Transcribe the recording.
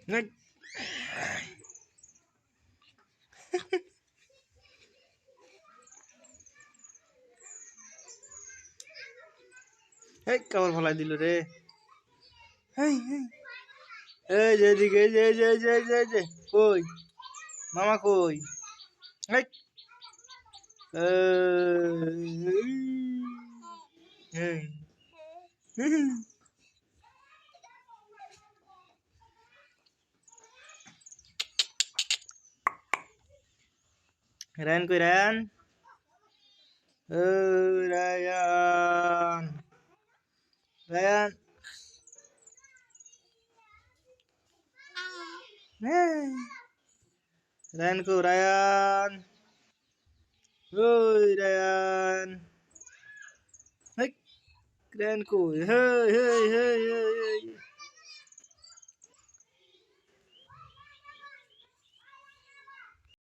Ngay. এই কেবল ফলাই দিল রে। হেই হেই এই যে এদিকে এই যে এই যে এই যে এই যে এই যে কই মামা কই এই এই রায়ন কই রায়ন ও রায়ন রায়ন রায়ন কো রায়ন ওই রায়ন হেই রায়ন কই হেই হেই হেই হেই